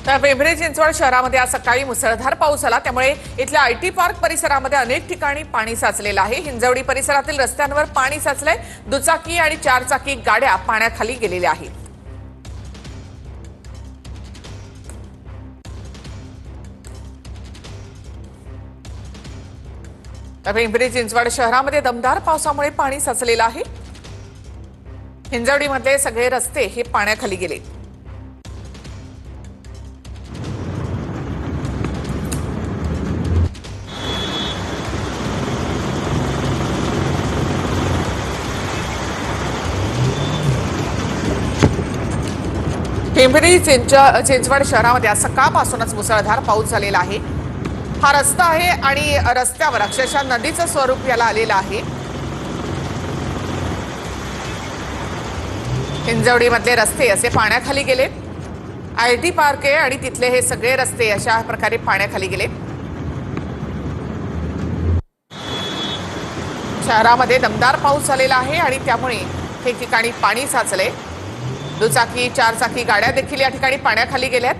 तर पिंपरी चिंचवड शहरामध्ये आज सकाळी मुसळधार पाऊस झाला, त्यामुळे इथल्या आयटी पार्क परिसरामध्ये अनेक ठिकाणी पाणी साचलेलं आहे। हिंजवडी परिसरातील रस्त्यांवर पाणी साचलंय। दुचाकी आणि चारचाकी गाड्या पाण्याखाली गेलेल्या आहेत। तर पिंपरी चिंचवड शहरामध्ये दमदार पावसामुळे पाणी साचलेलं आहे। हिंजवडीमधले सगळे रस्ते हे पाण्याखाली गेले। पिंपरी चिंचवड शहरामध्ये आज सकाळपासूनच मुसळधार पाऊस झालेला आहे। हा रस्ता आहे आणि रस्त्यावर अक्षरशः नदीचं स्वरूप याला आलेलं आहे। हिंजवडीमधले रस्ते असे पाण्याखाली गेले। आयटी पार्क आहे आणि तिथले हे सगळे रस्ते अशा प्रकारे पाण्याखाली गेले। शहरामध्ये दमदार पाऊस झालेला आहे आणि त्यामुळे हे ठिकाणी पाणी साचले। दुचाकी चारचाकी गाड्या देखील या ठिकाणी पाण्याखाली गेल्यात।